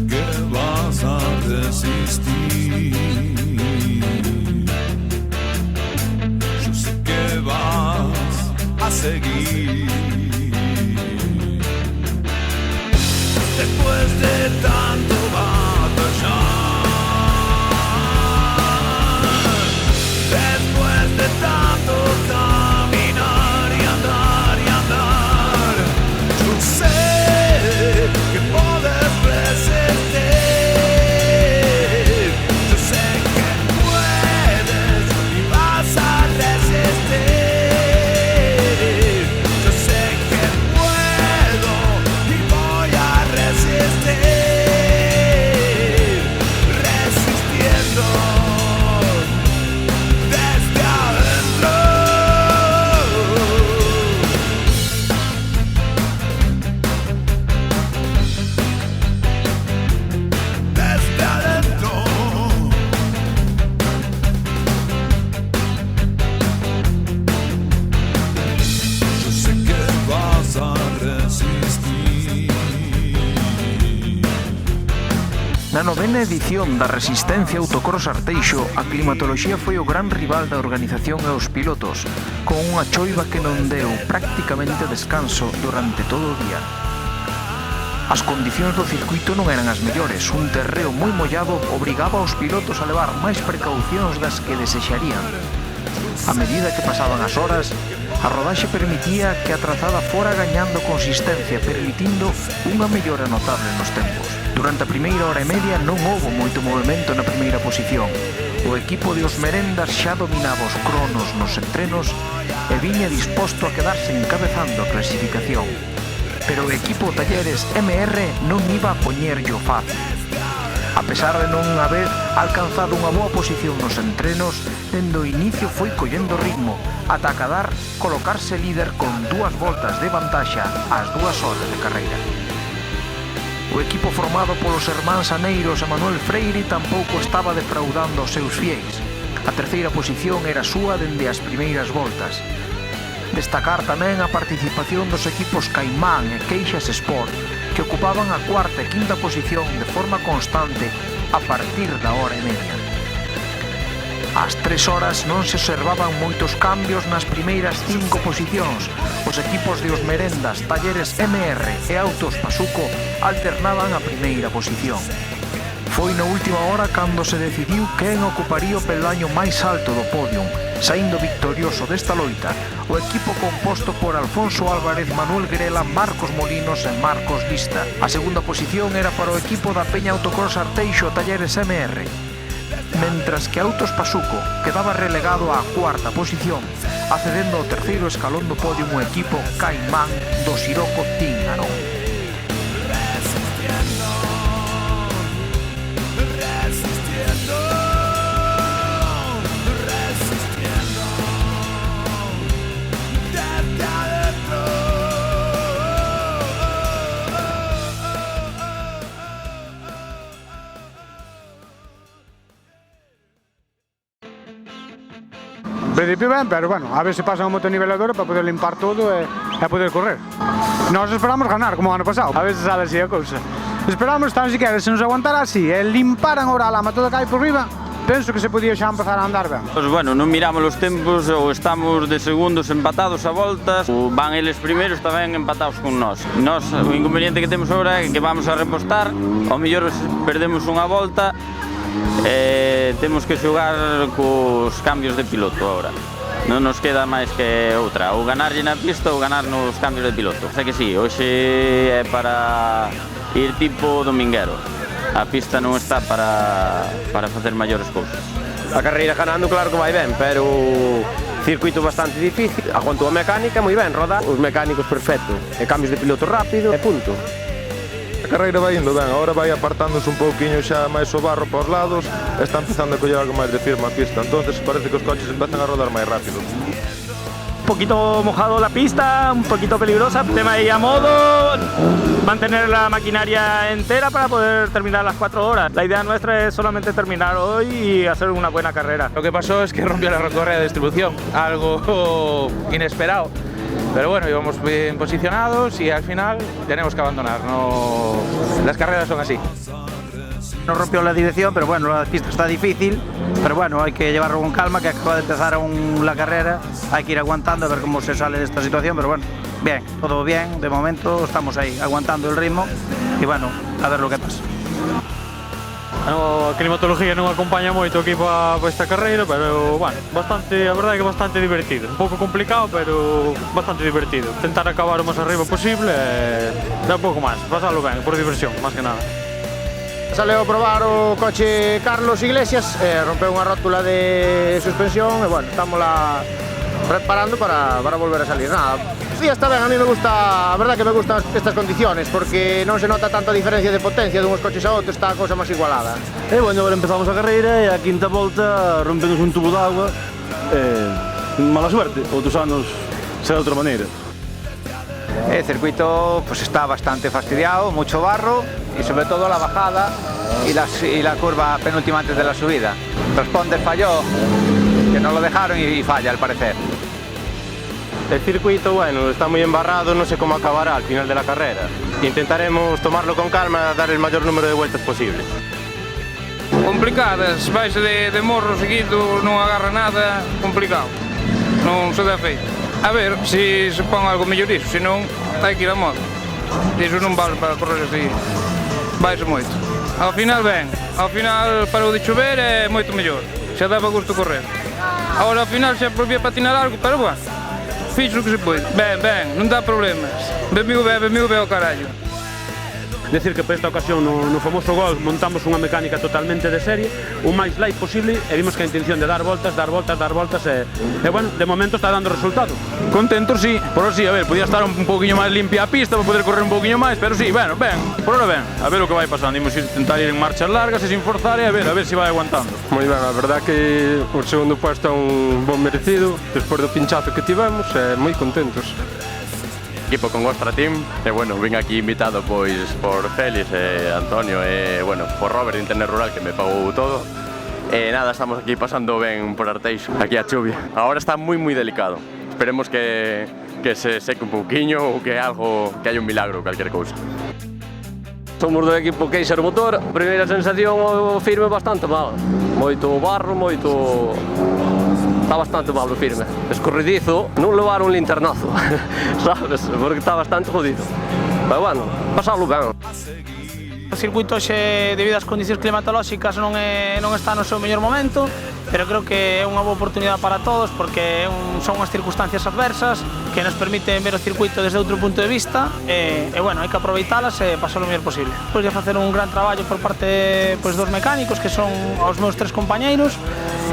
que vas a resistir. Yo sé que vas a seguir. Después de tanto batallar, después de tanto caminar y andar, yo sé que puedes resistir. Yo sé que puedes y vas a resistir. Yo sé que puedo y voy a resistir. Resistiendo desde adentro. Desde adentro. Yo sé que vas a resistir. Na novena edición da Resistencia Autocross Arteixo, a climatoloxía foi o gran rival da organización e os pilotos, con unha choiva que non deu prácticamente descanso durante todo o día. As condicións do circuito non eran as mellores, un terreo moi mollado obrigaba aos pilotos a levar máis precaucións das que desexarían. A medida que pasaban as horas, a rodaxe permitía que a trazada fora gañando consistencia, permitindo unha mellora notable nos tempos. Durante a primeira hora e media non houbo moito movimento na primeira posición. O equipo de Os Merendas xa dominaba os cronos nos entrenos e viña disposto a quedarse encabezando a clasificación. Pero o equipo Talleres MR non iba a poñerllo fácil. A pesar de non haber alcanzado unha boa posición nos entrenos, dende o inicio foi collendo ritmo, ata acadar colocarse líder con 2 voltas de vantaxa ás 2 horas de carreira. O equipo formado polos irmáns Aneiros e Manuel Freire tampouco estaba defraudando os seus fiéis. A terceira posición era súa dende as primeiras voltas. Destacar tamén a participación dos equipos Caimán e Queixas Sport, que ocupaban a cuarta e quinta posición de forma constante a partir da hora e media. Ás 3 horas non se observaban moitos cambios nas primeiras 5 posicións. Os equipos de Os Merendas, Talleres MR e Autos Pasuco alternaban a primeira posición. Foi na última hora cando se decidiu quen ocuparía o peldaño máis alto do podium, saindo victorioso desta loita o equipo composto por Alfonso Álvarez, Manuel Grela, Marcos Molinos e Marcos Lista. A segunda posición era para o equipo da Peña Autocross Arteixo Talleres MR, mentras que Autos Pasuco quedaba relegado á cuarta posición, accedendo ao terceiro escalón do podium o equipo Caimán do Siroco Team Arón. En principio ben, pero bueno, a ver se pasa a motoniveladora para poder limpar todo e poder correr. Nós esperamos ganar, como o ano pasado, a ver se sale así a cousa. Esperamos tan siquiera, se nos aguantara así e limparan ahora a lama toda que hai por riba, penso que se podía xa empezar a andar ben. Pues bueno, non miramos os tempos, ou estamos de segundos empatados a voltas, ou van eles primeiros tamén empatados con nós. Nós, o inconveniente que temos agora é que vamos a repostar, ao mellor perdemos unha volta, temos que xogar cos cambios de piloto agora. Non nos queda máis que outra, ou ganarlle na pista ou ganar nos cambios de piloto. Sei que sí, hoxe é para ir tipo dominguero. A pista non está para facer maiores cousas. A carreira ganando claro que vai ben, pero circuito bastante difícil. A cuanto a mecánica, moi ben, roda os mecánicos perfecto. E cambios de piloto rápido e punto. A carreira vai indo ben, agora vai apartándose un pouquiño xa máis o barro para os lados e está empezando a coller algo máis de firme a pista, entonces parece que os coches empezan a rodar máis rápido. Un poquito mojado la pista, un poquito peligrosa, tema ahí a modo, mantener la maquinaria entera para poder terminar las 4 horas. La idea nuestra es solamente terminar hoy y hacer una buena carrera. Lo que pasó es que rompió la correa de distribución, algo inesperado. Pero bueno, íbamos bien posicionados y al final tenemos que abandonar. Las carreras son así. No rompió la dirección, pero bueno, la pista está difícil, pero bueno, hay que llevarlo con calma, que acaba de empezar la carrera, hay que ir aguantando a ver cómo se sale de esta situación, pero bueno, bien, todo bien, de momento estamos aí, aguantando el ritmo, y bueno, a ver lo que pasa. A climatología non acompaña moito aquí para esta carreira, pero bueno, a verdade é que bastante divertido. Un pouco complicado, pero bastante divertido. Tentar acabar o máis arriba posible e dar un pouco máis, pasalo ben, por diversión, máis que nada. Saleu a probar o coche Carlos Iglesias, rompeu unha rótula de suspensión e bueno, estamos lá preparando para volver a salir. Nada, sí, está ben, a mí me gusta, a verdad que me gustan estas condiciones porque non se nota tanta diferencia de potencia dunhos coches a outros, está a cousa máis igualada. E bueno, agora empezamos a carreira e a quinta volta rompemos un tubo de agua, mala suerte, outros anos será de outra maneira. El circuito pues está bastante fastidiado, mucho barro y sobre todo la bajada y la curva penúltima antes de la subida. Responde falló, que no lo dejaron y falla al parecer. El circuito, bueno, está muy embarrado, no sé cómo acabará al final de la carrera. Intentaremos tomarlo con calma, dar el mayor número de vueltas posible. Complicadas, vais de morro seguido, non agarra nada, complicado, non se dá feito. A ver se pon algo mellor iso, senón hai que ir a modo. Iso non vale para correr así, vaise moito. Ao final ben, ao final para o de chover é moito mellor, xa daba gusto correr. Agora ao final xa volvía a patinar algo, pero bueno, fixo o que se pode. Ben, non dá problemas. Benviu ben ao carallo. Decir que para esta ocasión no famoso gol montamos unha mecánica totalmente de serie, o máis light posible, e vimos que a intención de dar voltas e bueno, de momento está dando resultado. Contentos, sí, por así, a ver, podía estar un pouquiño máis limpia a pista para poder correr un pouquiño máis, pero sí, bueno, ben, por ahora ben, a ver o que vai pasando, imos intentar ir en marchas largas e sin forzar e a ver se vai aguantando. Moi ben, a verdad que o segundo puesto é un bon merecido, despois do pinchazo que tivemos, moi contentos. Equipo con Ostra Team, e bueno, vin aquí invitado pois por Félix e Antonio e bueno, por Robert de Internet Rural que me pagou todo. E nada, estamos aquí pasando ben por Arteixo, aquí a chuvia. Agora está moi delicado. Esperemos que se seque un pouquiño ou que haya un milagro, calquer cousa. Somos do equipo Keiser Motor, primeira sensación o firme bastante mal. Moito barro, está bastante mal o firme. Escorredizo, non levar un linternazo, sabes? Porque está bastante jodido. Pero bueno, pasalo ben. O circuito xe, debido ás condicións climatolóxicas, non está no seu mellor momento, pero creo que é unha boa oportunidade para todos porque son unhas circunstancias adversas que nos permiten ver o circuito desde outro punto de vista e bueno, hai que aproveitalas e pasar o mellor posible. Despois de facer un gran traballo por parte dos mecánicos, que son os meus tres compañeiros,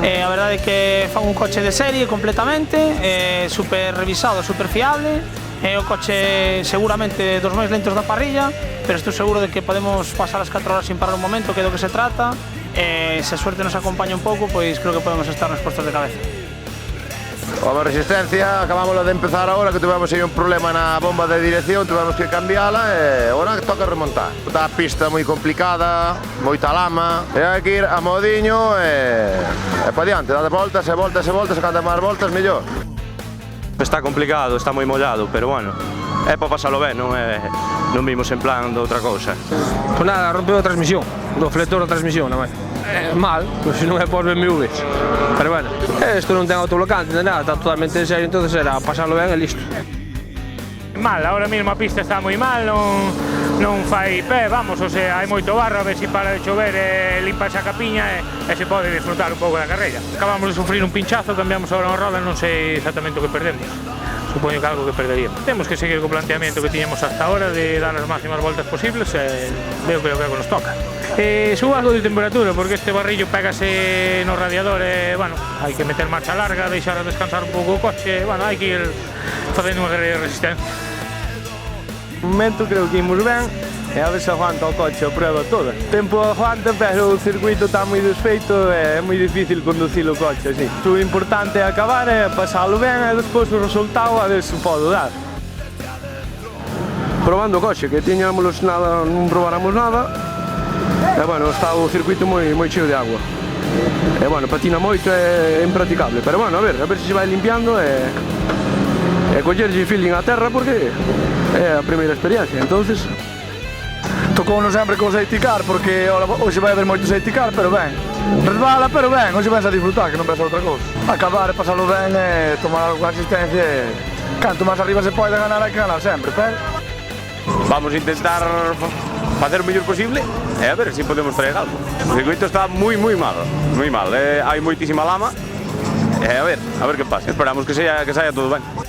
a verdade é que fan un coche de serie completamente, super revisado, super fiable. É o coche seguramente dos máis lentos da parrilla, pero estou seguro de que podemos pasar as 4 horas sin parar un momento, que é do que se trata. Se a suerte nos acompaña un pouco, pois creo que podemos estar nos postos de cabeza. Vamos resistencia, acabamos de empezar agora, que tivemos aí un problema na bomba de dirección, tivemos que cambiala e agora toca remontar. Está a pista moi complicada, moita lama, e hai que ir a modiño e para diante, dar voltas e voltas, e cando máis voltas mellor. Está complicado, está moi mollado, pero bueno, é para pasalo ben, non vimos en plan de outra cousa. Pues nada, rompeu a transmisión, do flector da transmisión, nada máis. Mal, pois non é por BMWs, pero bueno, isto non ten autoblocante, non nada, está totalmente en serio, entonces era pasalo ben e listo. Mal, ahora mesmo a pista está moi mal, non fai pé, vamos, o sea, hai moito barro, a ver se para de chover e limpa esa capiña e se pode disfrutar un pouco da carreira. Acabamos de sufrir un pinchazo, cambiamos agora unha roda, non sei exactamente o que perdemos. Supoño que algo que perderíamos. Temos que seguir co planteamento que tiñamos hasta ahora de dar as máximas voltas posibles e veo que é o que nos toca. Subo algo de temperatura porque este barrillo pégase no radiador e, bueno, hai que meter marcha larga, deixar descansar un pouco o coche, bueno, hai que ir facendo unha carreira de resistencia. No momento creo que imos ben e a ver se aguanta o coche a prueba toda. O tempo aguanta, pero o circuito está moi desfeito e é moi difícil conducir o coche así. O importante é acabar e pasalo ben e despois o resultado a ver se podo dar. Probando o coche, que tiñamos nada, non probáramos nada, e bueno, está o circuito moi cheo de agua. E bueno, patina moito e é impracticable, pero bueno, a ver se vai limpiando e collerlle feeling a terra porque é a primeira experiencia, entonces... Tocounos sempre co safety car, porque hoxe vai haber moito safety car, pero ben. Resbala, pero ben, hoxe vais a disfrutar, que non ves outra cousa. Acabar e pasalo ben e tomar algo asistencia e... Canto máis arriba se pode ganar, hai que ganar sempre, pero... Vamos a intentar facer o mellor posible e a ver se podemos traer algo. O circuito está moi mal, hai moitísima lama e a ver que pasa. Esperamos que saia todo ben.